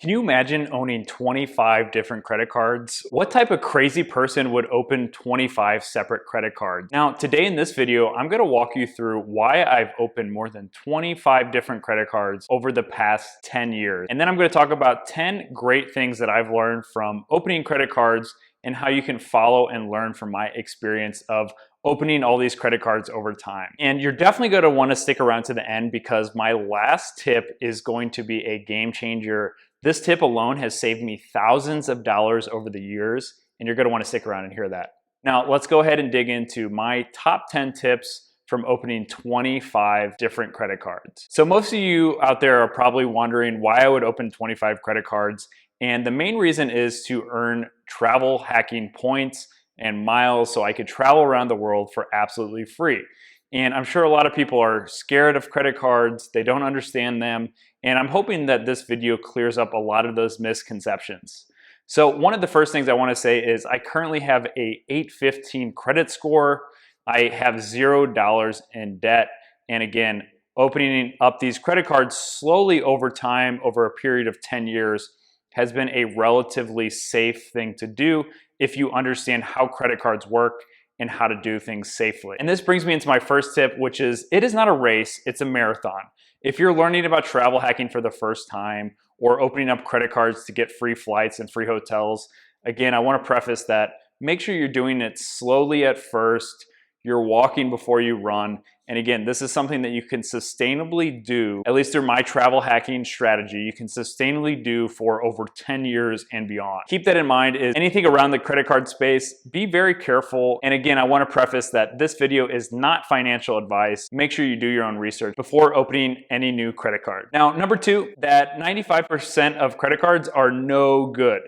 Can you imagine owning 25 different credit cards? What type of crazy person would open 25 separate credit cards? Now, today in this video, I'm gonna walk you through why I've opened more than 25 different credit cards over the past 10 years. And then I'm gonna talk about 10 great things that I've learned from opening credit cards and how you can follow and learn from my experience of opening all these credit cards over time. And you're definitely going to want to stick around to the end because my last tip is going to be a game changer. This tip alone has saved me thousands of dollars over the years, and you're going to want to stick around and hear that. Now, let's go ahead and dig into my top 10 tips from opening 25 different credit cards. So most of you out there are probably wondering why I would open 25 credit cards. And the main reason is to earn travel hacking points and miles so I could travel around the world for absolutely free. And I'm sure a lot of people are scared of credit cards, they don't understand them, and I'm hoping that this video clears up a lot of those misconceptions. So one of the first things I want to say is I currently have a 815 credit score. I have $0 in debt. And again, opening up these credit cards slowly over time, over a period of 10 years, has been a relatively safe thing to do if you understand how credit cards work and how to do things safely. And this brings me into my first tip, which is it is not a race, it's a marathon. If you're learning about travel hacking for the first time or opening up credit cards to get free flights and free hotels, again, I want to preface that make sure you're doing it slowly at first. You're walking before you run. And again, this is something that you can sustainably do, at least through my travel hacking strategy, you can sustainably do for over 10 years and beyond. Keep that in mind is anything around the credit card space, be very careful. And again, I want to preface that this video is not financial advice. Make sure you do your own research before opening any new credit card. Now, number two, that 95% of credit cards are no good.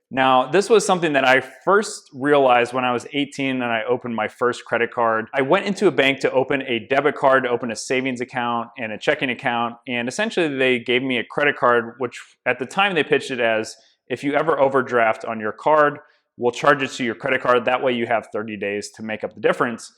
Now, this was something that I first realized when I was 18 and I opened my first credit card. I went into a bank to open a debit card, to open a savings account and a checking account, and essentially they gave me a credit card, which at the time they pitched it as, if you ever overdraft on your card, we'll charge it to your credit card. That way you have 30 days to make up the difference.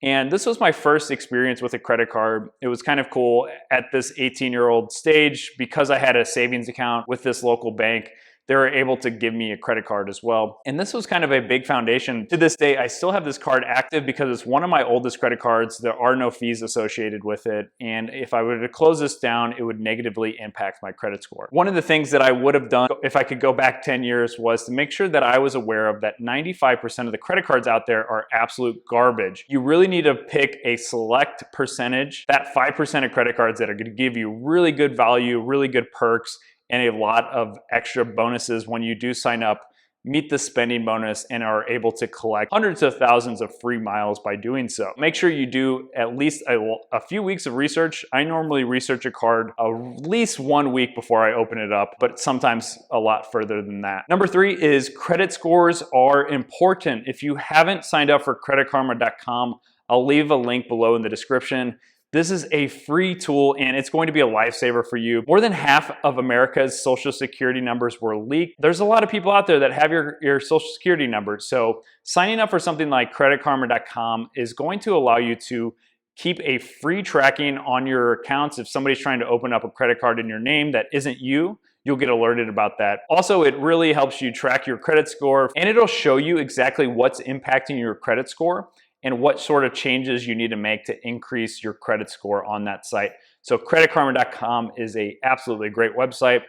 And this was my first experience with a credit card. It was kind of cool at this 18-year-old stage because I had a savings account with this local bank. They were able to give me a credit card as well. And this was kind of a big foundation. To this day, I still have this card active because it's one of my oldest credit cards. There are no fees associated with it. And if I were to close this down, it would negatively impact my credit score. One of the things that I would have done if I could go back 10 years was to make sure that I was aware of that 95% of the credit cards out there are absolute garbage. You really need to pick a select percentage, that 5% of credit cards that are gonna give you really good value, really good perks, and a lot of extra bonuses when you do sign up, meet the spending bonus, and are able to collect hundreds of thousands of free miles by doing so. Make sure you do at least a few weeks of research. I normally research a card at least 1 week before I open it up, but sometimes a lot further than that. Number three is credit scores are important. If you haven't signed up for creditkarma.com, I'll leave a link below in the description. This is a free tool and it's going to be a lifesaver for you. More than half of America's social security numbers were leaked. There's a lot of people out there that have your social security number. So signing up for something like creditkarma.com is going to allow you to keep a free tracking on your accounts. If somebody's trying to open up a credit card in your name that isn't you, you'll get alerted about that. Also, it really helps you track your credit score and it'll show you exactly what's impacting your credit score and what sort of changes you need to make to increase your credit score on that site. So creditkarma.com is a absolutely great website.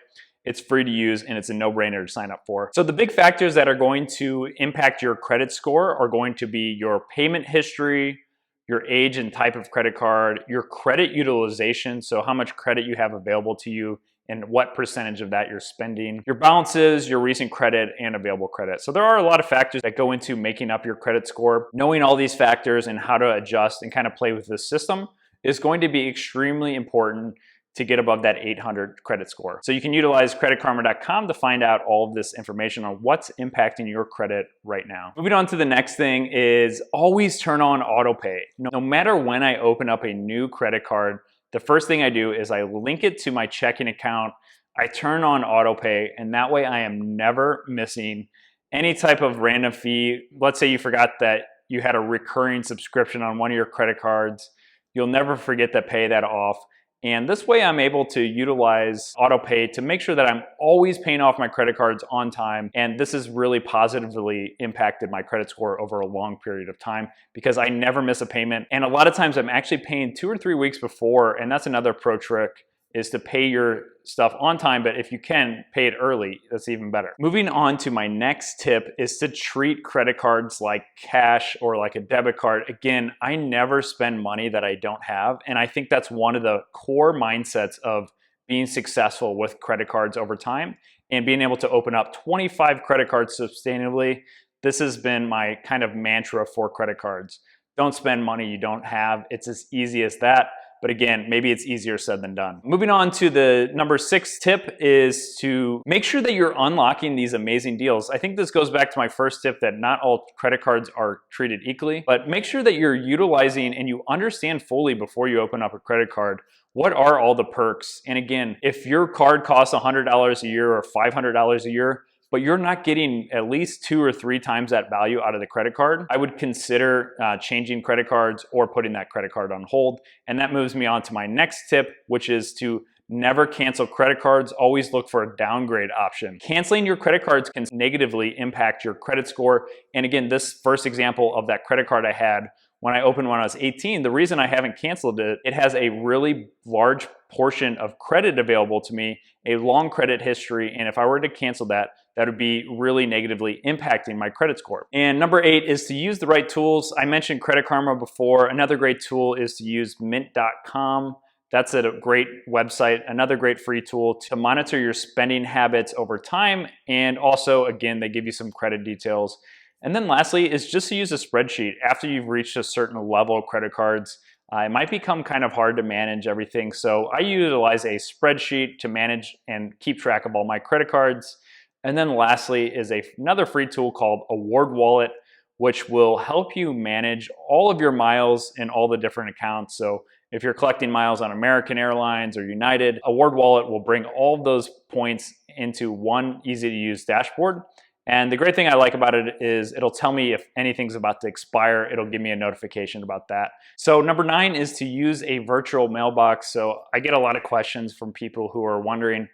It's free to use and it's a no-brainer to sign up for. So the big factors that are going to impact your credit score are going to be your payment history, your age and type of credit card, your credit utilization, so how much credit you have available to you, and what percentage of that you're spending, your balances, your recent credit, and available credit. So there are a lot of factors that go into making up your credit score. Knowing all these factors and how to adjust and kind of play with this system is going to be extremely important to get above that 800 credit score. So you can utilize creditkarma.com to find out all of this information on what's impacting your credit right now. Moving on to the next thing is always turn on autopay. No matter when I open up a new credit card, the first thing I do is I link it to my checking account. I turn on autopay, and that way I am never missing any type of random fee. Let's say you forgot that you had a recurring subscription on one of your credit cards. You'll never forget to pay that off. And this way I'm able to utilize AutoPay to make sure that I'm always paying off my credit cards on time. And this has really positively impacted my credit score over a long period of time because I never miss a payment. And a lot of times I'm actually paying 2 or 3 weeks before. And that's another pro trick, is to pay your stuff on time, but if you can, pay it early. That's even better. Moving on to my next tip is to treat credit cards like cash or like a debit card. Again, I never spend money that I don't have, and I think that's one of the core mindsets of being successful with credit cards over time and being able to open up 25 credit cards sustainably. This has been my kind of mantra for credit cards. Don't spend money you don't have. It's as easy as that. But again, maybe it's easier said than done. Moving on to the number 6 tip is to make sure that you're unlocking these amazing deals. I think this goes back to my first tip that not all credit cards are treated equally, but make sure that you're utilizing and you understand fully before you open up a credit card, what are all the perks? And again, if your card costs $100 a year or $500 a year, but you're not getting at least 2 or 3 times that value out of the credit card, I would consider changing credit cards or putting that credit card on hold. And that moves me on to my next tip, which is to never cancel credit cards. Always look for a downgrade option. Canceling your credit cards can negatively impact your credit score. And again, this first example of that credit card I had when I opened when I was 18, the reason I haven't canceled it, it has a really large portion of credit available to me, a long credit history, and if I were to cancel that, that would be really negatively impacting my credit score. And number 8 is to use the right tools. I mentioned Credit Karma before. Another great tool is to use mint.com. That's a great website, another great free tool to monitor your spending habits over time. And also, again, they give you some credit details. And then lastly is just to use a spreadsheet. After you've reached a certain level of credit cards, it might become kind of hard to manage everything. So I utilize a spreadsheet to manage and keep track of all my credit cards. And then lastly is another free tool called Award Wallet, which will help you manage all of your miles in all the different accounts. So if you're collecting miles on American Airlines or United, Award Wallet will bring all of those points into one easy to use dashboard. And the great thing I like about it is it'll tell me if anything's about to expire. It'll give me a notification about that. So number 9 is to use a virtual mailbox. So I get a lot of questions from people who are wondering,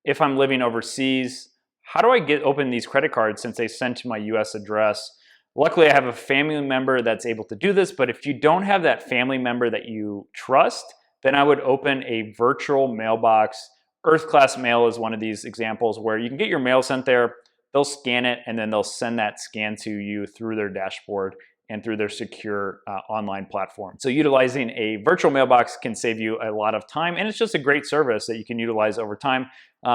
if I'm living overseas, how do I open these credit cards since they sent to my US address? Luckily, I have a family member that's able to do this, but if you don't have that family member that you trust, then I would open a virtual mailbox. Earth Class Mail is one of these examples where you can get your mail sent there. They'll scan it and then they'll send that scan to you through their dashboard and through their secure online platform. So utilizing a virtual mailbox can save you a lot of time, and it's just a great service that you can utilize over time.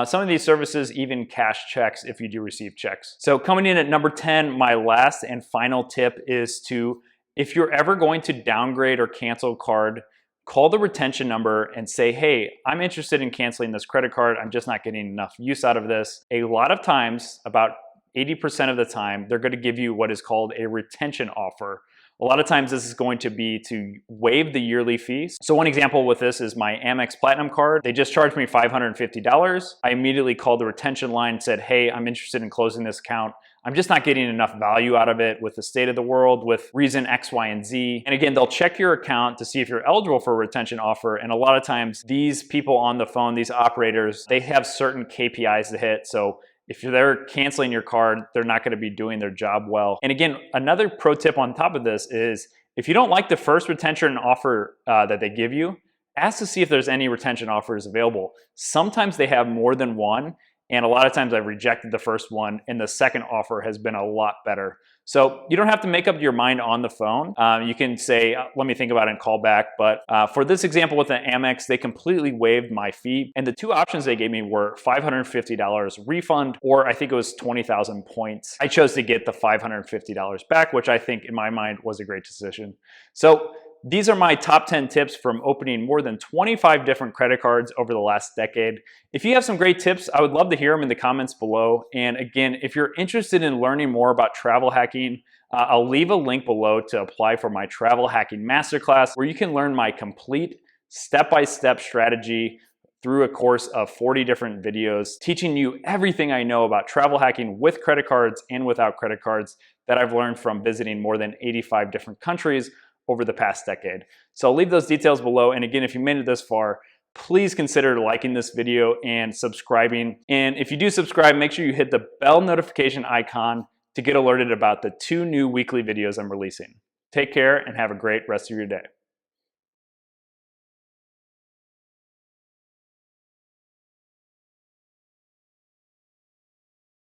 Some of these services even cash checks if you do receive checks. So coming in at number 10, my last and final tip is to, if you're ever going to downgrade or cancel a card, call the retention number and say, hey, I'm interested in canceling this credit card. I'm just not getting enough use out of this. A lot of times, about 80% of the time, they're going to give you what is called a retention offer. A lot of times this is going to be to waive the yearly fees. So one example with this is my Amex Platinum card. They just charged me $550. I immediately called the retention line and said, hey, I'm interested in closing this account. I'm just not getting enough value out of it with the state of the world, with reason X, Y, and Z. And again, they'll check your account to see if you're eligible for a retention offer. And a lot of times these people on the phone, these operators, they have certain KPIs to hit. So if they're canceling your card, they're not going to be doing their job well. And again, another pro tip on top of this is if you don't like the first retention offer that they give you, ask to see if there's any retention offers available. Sometimes they have more than one. And a lot of times I've rejected the first one and the second offer has been a lot better. So you don't have to make up your mind on the phone. You can say, let me think about it and call back. But for this example with the Amex, they completely waived my fee. And the two options they gave me were $550 refund, or I think it was 20,000 points. I chose to get the $550 back, which I think in my mind was a great decision. So these are my top 10 tips from opening more than 25 different credit cards over the last decade. If you have some great tips, I would love to hear them in the comments below. And again, if you're interested in learning more about travel hacking, I'll leave a link below to apply for my travel hacking masterclass, where you can learn my complete step-by-step strategy through a course of 40 different videos, teaching you everything I know about travel hacking with credit cards and without credit cards that I've learned from visiting more than 85 different countries over the past decade. So I'll leave those details below. And again, if you made it this far, please consider liking this video and subscribing. And if you do subscribe, make sure you hit the bell notification icon to get alerted about the 2 new weekly videos I'm releasing. Take care and have a great rest of your day.